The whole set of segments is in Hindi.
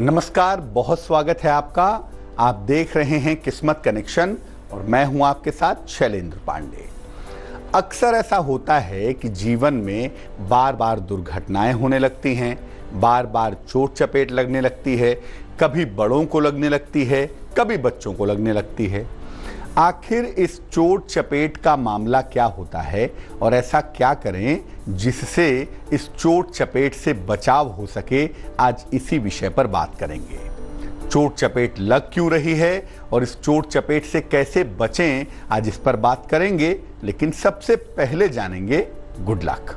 नमस्कार, बहुत स्वागत है आपका। आप देख रहे हैं किस्मत कनेक्शन और मैं हूं आपके साथ शैलेंद्र पांडे। अक्सर ऐसा होता है कि जीवन में बार बार दुर्घटनाएं होने लगती हैं, बार बार चोट चपेट लगने लगती है, कभी बड़ों को लगने लगती है, कभी बच्चों को लगने लगती है। आखिर इस चोट चपेट का मामला क्या होता है और ऐसा क्या करें जिससे इस चोट चपेट से बचाव हो सके, आज इसी विषय पर बात करेंगे। चोट चपेट लग क्यों रही है और इस चोट चपेट से कैसे बचें, आज इस पर बात करेंगे। लेकिन सबसे पहले जानेंगे गुड लक।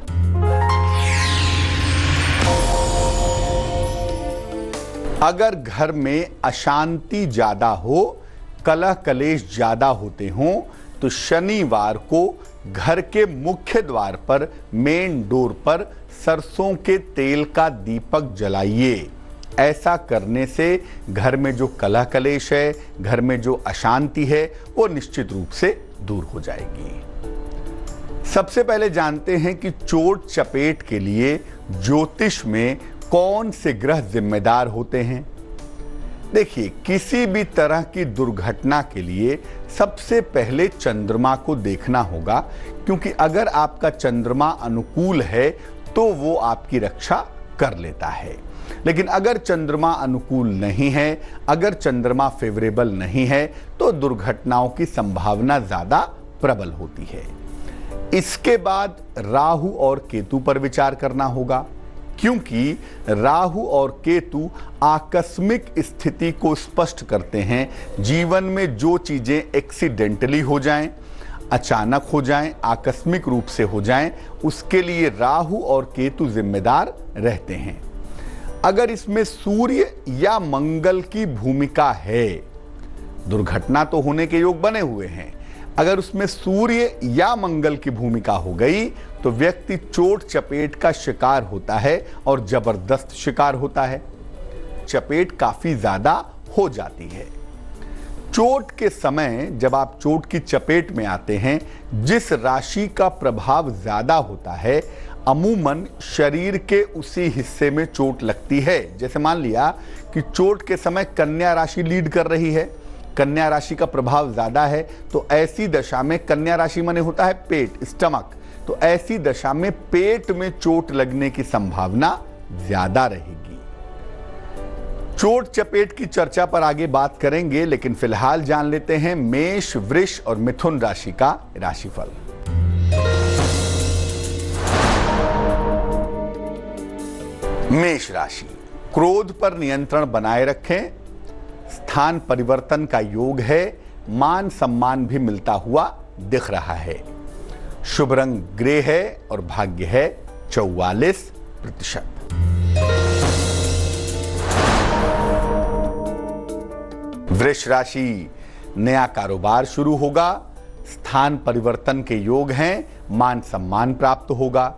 अगर घर में अशांति ज्यादा हो, कलह कलेश ज्यादा होते हों, तो शनिवार को घर के मुख्य द्वार पर मेन डोर पर सरसों के तेल का दीपक जलाइए। ऐसा करने से घर में जो कलह कलेश है, घर में जो अशांति है, वो निश्चित रूप से दूर हो जाएगी। सबसे पहले जानते हैं कि चोट चपेट के लिए ज्योतिष में कौन से ग्रह जिम्मेदार होते हैं। देखिए, किसी भी तरह की दुर्घटना के लिए सबसे पहले चंद्रमा को देखना होगा, क्योंकि अगर आपका चंद्रमा अनुकूल है तो वो आपकी रक्षा कर लेता है। लेकिन अगर चंद्रमा अनुकूल नहीं है, अगर चंद्रमा फेवरेबल नहीं है, तो दुर्घटनाओं की संभावना ज्यादा प्रबल होती है। इसके बाद राहु और केतु पर विचार करना होगा, क्योंकि राहु और केतु आकस्मिक स्थिति को स्पष्ट करते हैं। जीवन में जो चीजें एक्सीडेंटली हो जाएं, अचानक हो जाएं, आकस्मिक रूप से हो जाएं, उसके लिए राहु और केतु जिम्मेदार रहते हैं। अगर इसमें सूर्य या मंगल की भूमिका है, दुर्घटना तो होने के योग बने हुए हैं, अगर उसमें सूर्य या मंगल की भूमिका हो गई तो व्यक्ति चोट चपेट का शिकार होता है और जबरदस्त शिकार होता है। चपेट काफी ज्यादा हो जाती है। चोट के समय जब आप चोट की चपेट में आते हैं, जिस राशि का प्रभाव ज्यादा होता है, अमूमन शरीर के उसी हिस्से में चोट लगती है। जैसे मान लिया कि चोट के समय कन्या राशि लीड कर रही है, कन्या राशि का प्रभाव ज्यादा है, तो ऐसी दशा में कन्या राशि माने होता है पेट, स्टमक, तो ऐसी दशा में पेट में चोट लगने की संभावना ज्यादा रहेगी। चोट चपेट की चर्चा पर आगे बात करेंगे, लेकिन फिलहाल जान लेते हैं मेष, वृष और मिथुन राशि का राशिफल। मेष राशि, क्रोध पर नियंत्रण बनाए रखें। स्थान परिवर्तन का योग है, मान सम्मान भी मिलता हुआ दिख रहा है। शुभ रंग ग्रे है और भाग्य है 44%। वृष राशि, नया कारोबार शुरू होगा, स्थान परिवर्तन के योग हैं, मान सम्मान प्राप्त होगा।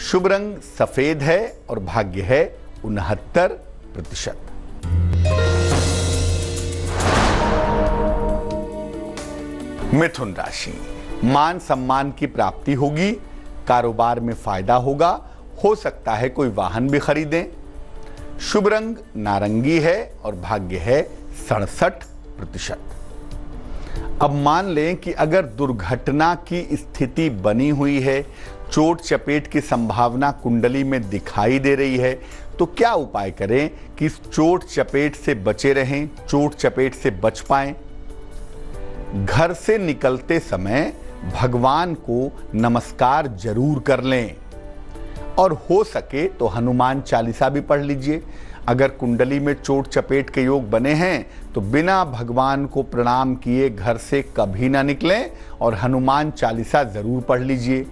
शुभ रंग सफेद है और भाग्य है 69%। मिथुन राशि, मान सम्मान की प्राप्ति होगी, कारोबार में फायदा होगा, हो सकता है कोई वाहन भी खरीदें। शुभ रंग नारंगी है और भाग्य है 67%। अब मान लें कि अगर दुर्घटना की स्थिति बनी हुई है, चोट चपेट की संभावना कुंडली में दिखाई दे रही है, तो क्या उपाय करें कि इस चोट चपेट से बचे रहें, चोट चपेट से बच पाएं। घर से निकलते समय भगवान को नमस्कार जरूर कर लें और हो सके तो हनुमान चालीसा भी पढ़ लीजिए। अगर कुंडली में चोट चपेट के योग बने हैं तो बिना भगवान को प्रणाम किए घर से कभी ना निकलें और हनुमान चालीसा जरूर पढ़ लीजिए।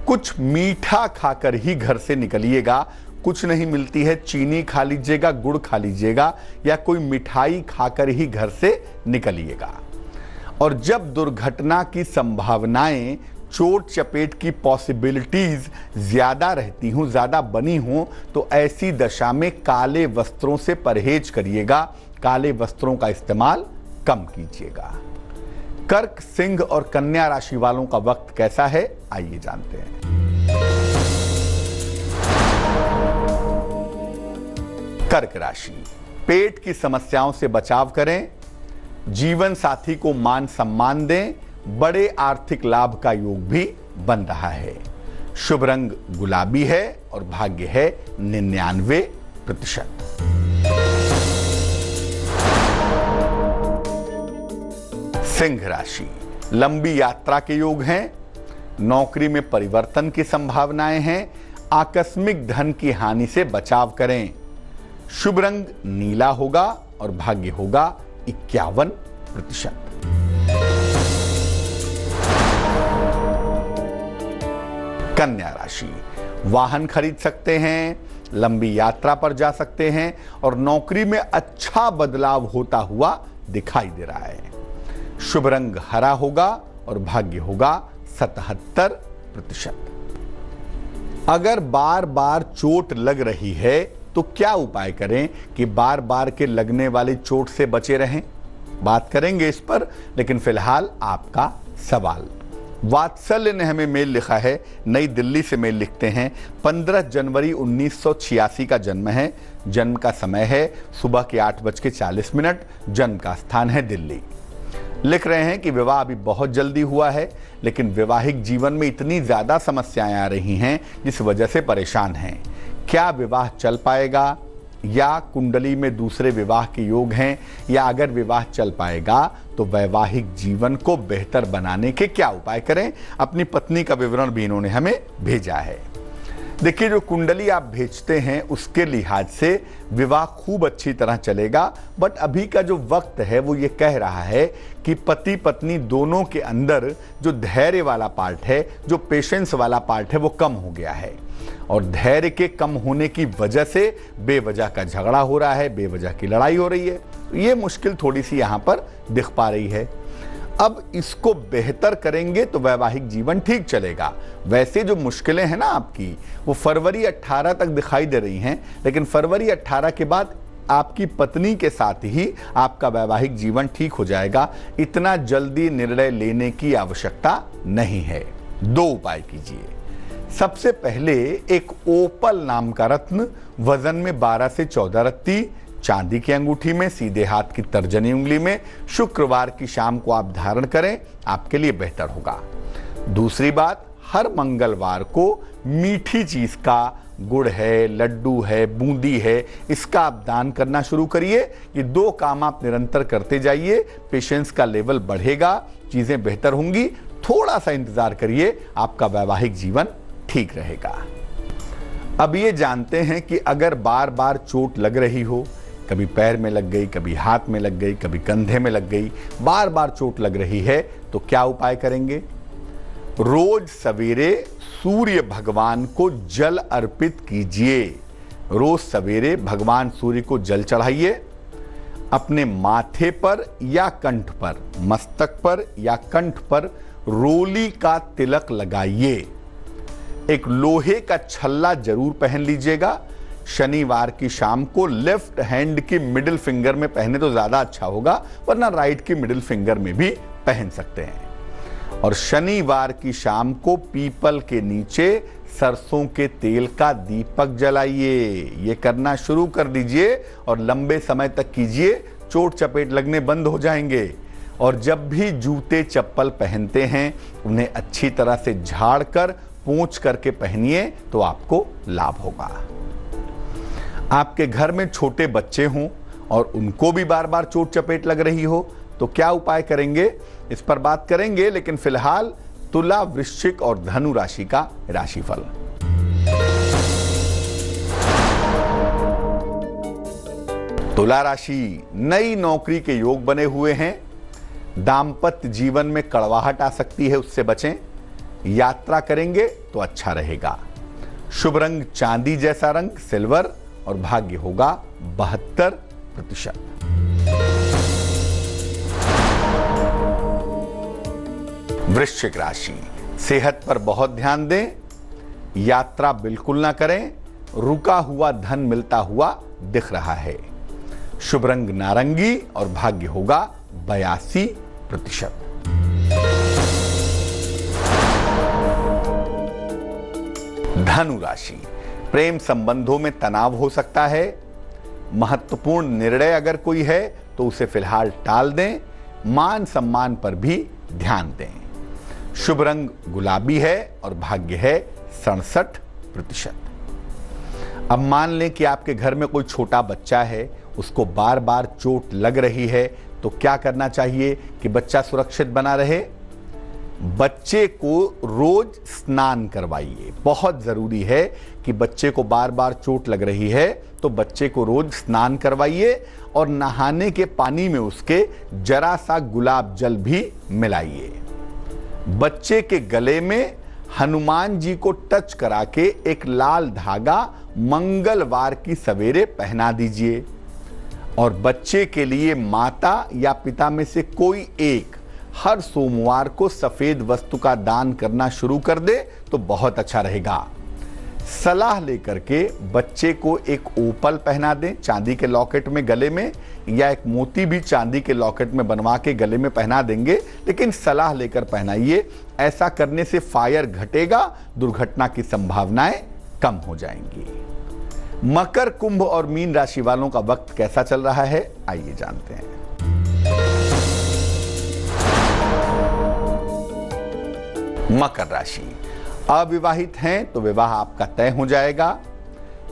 कुछ मीठा खाकर ही घर से निकलिएगा। कुछ नहीं मिलती है, चीनी खा लीजिएगा, गुड़ खा लीजिएगा, या कोई मिठाई खाकर ही घर से निकलिएगा। और जब दुर्घटना की संभावनाएं, चोट चपेट की पॉसिबिलिटीज ज्यादा रहती हूं, ज्यादा बनी हों, तो ऐसी दशा में काले वस्त्रों से परहेज करिएगा, काले वस्त्रों का इस्तेमाल कम कीजिएगा। कर्क, सिंह और कन्या राशि वालों का वक्त कैसा है, आइए जानते हैं। कर्क राशि, पेट की समस्याओं से बचाव करें, जीवन साथी को मान सम्मान दें, बड़े आर्थिक लाभ का योग भी बन रहा है। शुभ रंग गुलाबी है और भाग्य है 99%। सिंह राशि, लंबी यात्रा के योग हैं, नौकरी में परिवर्तन की संभावनाएं हैं, आकस्मिक धन की हानि से बचाव करें। शुभ रंग नीला होगा और भाग्य होगा 51%। कन्या राशि, वाहन खरीद सकते हैं, लंबी यात्रा पर जा सकते हैं और नौकरी में अच्छा बदलाव होता हुआ दिखाई दे रहा है। शुभ रंग हरा होगा और भाग्य होगा 77%। अगर बार बार चोट लग रही है तो क्या उपाय करें कि बार बार के लगने वाली चोट से बचे रहें? बात करेंगे इस पर, लेकिन फिलहाल आपका सवाल। वात्सल्य ने हमें मेल लिखा है, नई दिल्ली से मेल लिखते हैं। 15 जनवरी 1986 का जन्म है। जन्म का समय है सुबह के 8:40, जन्म का स्थान है दिल्ली। लिख रहे हैं कि विवाह अभी बहुत जल्दी हुआ है, लेकिन वैवाहिक जीवन में इतनी ज्यादा समस्याएं आ रही हैं जिस वजह से परेशान हैं। क्या विवाह चल पाएगा या कुंडली में दूसरे विवाह के योग हैं, या अगर विवाह चल पाएगा तो वैवाहिक जीवन को बेहतर बनाने के क्या उपाय करें? अपनी पत्नी का विवरण भी इन्होंने हमें भेजा है। देखिए, जो कुंडली आप भेजते हैं उसके लिहाज से विवाह खूब अच्छी तरह चलेगा, बट अभी का जो वक्त है वो ये कह रहा है कि पति पत्नी दोनों के अंदर जो धैर्य वाला पार्ट है, जो पेशेंस वाला पार्ट है, वो कम हो गया है और धैर्य के कम होने की वजह से बेवजह का झगड़ा हो रहा है, बेवजह की लड़ाई हो रही है। ये मुश्किल थोड़ी सी यहाँ पर दिख पा रही है। अब इसको बेहतर करेंगे तो वैवाहिक जीवन ठीक चलेगा। वैसे जो मुश्किलें हैं ना आपकी, वो फरवरी 18 तक दिखाई दे रही हैं, लेकिन फरवरी 18 के बाद आपकी पत्नी के साथ ही आपका वैवाहिक जीवन ठीक हो जाएगा। इतना जल्दी निर्णय लेने की आवश्यकता नहीं है। 2 उपाय कीजिए। सबसे पहले एक ओपल नाम का रत्न, वजन में 12 से 14 रत्ती, चांदी की अंगूठी में, सीधे हाथ की तर्जनी उंगली में, शुक्रवार की शाम को आप धारण करें, आपके लिए बेहतर होगा। दूसरी बात, हर मंगलवार को मीठी चीज का, गुड़ है, लड्डू है, बूंदी है, इसका आप दान करना शुरू करिए। ये 2 काम आप निरंतर करते जाइए, पेशेंस का लेवल बढ़ेगा, चीजें बेहतर होंगी। थोड़ा सा इंतजार करिए, आपका वैवाहिक जीवन ठीक रहेगा। अब ये जानते हैं कि अगर बार बार चोट लग रही हो, कभी पैर में लग गई, कभी हाथ में लग गई, कभी कंधे में लग गई, बार बार चोट लग रही है, तो क्या उपाय करेंगे? रोज सवेरे सूर्य भगवान को जल अर्पित कीजिए। रोज सवेरे भगवान सूर्य को जल चढ़ाइए। अपने माथे पर या कंठ पर, मस्तक पर या कंठ पर रोली का तिलक लगाइए। एक लोहे का छल्ला जरूर पहन लीजिएगा। शनिवार की शाम को लेफ्ट हैंड की मिडिल फिंगर में पहने तो ज्यादा अच्छा होगा, वरना राइट की मिडिल फिंगर में भी पहन सकते हैं। और शनिवार की शाम को पीपल के नीचे सरसों के तेल का दीपक जलाइए। ये करना शुरू कर दीजिए और लंबे समय तक कीजिए, चोट चपेट लगने बंद हो जाएंगे। और जब भी जूते चप्पल पहनते हैं उन्हें अच्छी तरह से झाड़ कर, पोंछ करके पहनिए, तो आपको लाभ होगा। आपके घर में छोटे बच्चे हों और उनको भी बार बार चोट चपेट लग रही हो, तो क्या उपाय करेंगे, इस पर बात करेंगे। लेकिन फिलहाल तुला, वृश्चिक और धनु राशि का राशिफल। तुला राशि, नई नौकरी के योग बने हुए हैं। दाम्पत्य जीवन में कड़वाहट आ सकती है, उससे बचें। यात्रा करेंगे तो अच्छा रहेगा। शुभ रंग चांदी जैसा रंग, सिल्वर, और भाग्य होगा 72%। वृश्चिक राशि, सेहत पर बहुत ध्यान दें। यात्रा बिल्कुल ना करें। रुका हुआ धन मिलता हुआ दिख रहा है। शुभ रंग नारंगी और भाग्य होगा 82%। धनु राशि, प्रेम संबंधों में तनाव हो सकता है। महत्वपूर्ण निर्णय अगर कोई है तो उसे फिलहाल टाल दें। मान सम्मान पर भी ध्यान दें। शुभ रंग गुलाबी है और भाग्य है 67%। अब मान लें कि आपके घर में कोई छोटा बच्चा है, उसको बार बार चोट लग रही है, तो क्या करना चाहिए कि बच्चा सुरक्षित बना रहे? बच्चे को रोज स्नान करवाइए। बहुत जरूरी है कि बच्चे को बार बार चोट लग रही है तो बच्चे को रोज स्नान करवाइए और नहाने के पानी में उसके जरा सा गुलाब जल भी मिलाइए। बच्चे के गले में हनुमान जी को टच करा के एक लाल धागा मंगलवार की सवेरे पहना दीजिए। और बच्चे के लिए माता या पिता में से कोई एक हर सोमवार को सफेद वस्तु का दान करना शुरू कर दे तो बहुत अच्छा रहेगा। सलाह लेकर के बच्चे को एक ओपल पहना दें चांदी के लॉकेट में गले में, या एक मोती भी चांदी के लॉकेट में बनवा के गले में पहना देंगे, लेकिन सलाह लेकर पहनाइए। ऐसा करने से फायर घटेगा, दुर्घटना की संभावनाएं कम हो जाएंगी। मकर, कुंभ और मीन राशि वालों का वक्त कैसा चल रहा है, आइए जानते हैं। मकर राशि, अविवाहित हैं तो विवाह आपका तय हो जाएगा।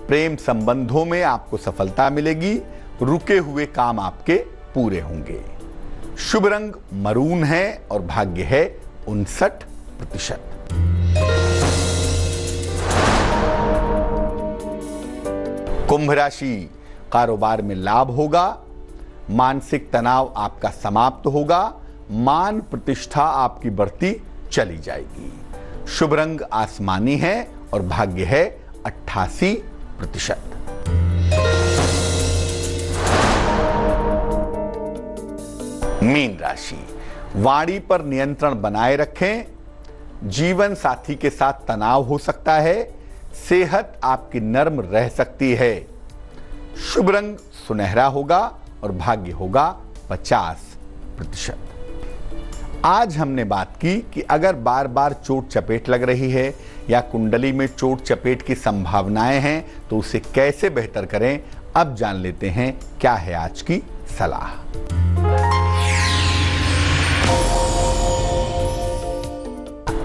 प्रेम संबंधों में आपको सफलता मिलेगी। रुके हुए काम आपके पूरे होंगे। शुभ रंग मरून है और भाग्य है 59%। कुंभ राशि, कारोबार में लाभ होगा। मानसिक तनाव आपका समाप्त होगा। मान प्रतिष्ठा आपकी बढ़ती चली जाएगी। शुभ रंग आसमानी है और भाग्य है 88%। मीन राशि, वाणी पर नियंत्रण बनाए रखें। जीवन साथी के साथ तनाव हो सकता है। सेहत आपकी नर्म रह सकती है। शुभ रंग सुनहरा होगा और भाग्य होगा 50%। आज हमने बात की कि अगर बार बार चोट चपेट लग रही है या कुंडली में चोट चपेट की संभावनाएं हैं तो उसे कैसे बेहतर करें। अब जान लेते हैं क्या है आज की सलाह।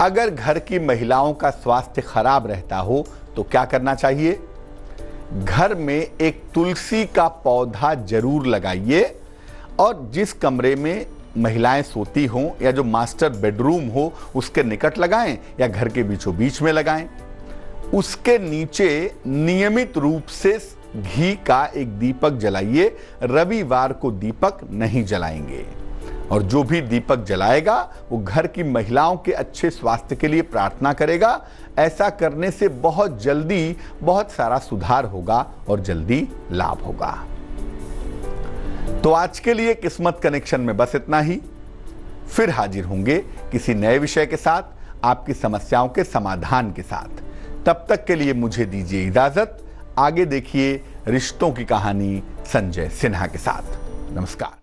अगर घर की महिलाओं का स्वास्थ्य खराब रहता हो तो क्या करना चाहिए? घर में एक तुलसी का पौधा जरूर लगाइए और जिस कमरे में महिलाएं सोती हों या जो मास्टर बेडरूम हो उसके निकट लगाएं या घर के बीचों बीच में लगाएं। उसके नीचे नियमित रूप से घी का एक दीपक जलाइए। रविवार को दीपक नहीं जलाएंगे और जो भी दीपक जलाएगा वो घर की महिलाओं के अच्छे स्वास्थ्य के लिए प्रार्थना करेगा। ऐसा करने से बहुत जल्दी बहुत सारा सुधार होगा और जल्दी लाभ होगा। तो आज के लिए किस्मत कनेक्शन में बस इतना ही। फिर हाजिर होंगे किसी नए विषय के साथ, आपकी समस्याओं के समाधान के साथ। तब तक के लिए मुझे दीजिए इजाजत। आगे देखिए रिश्तों की कहानी संजय सिन्हा के साथ। नमस्कार।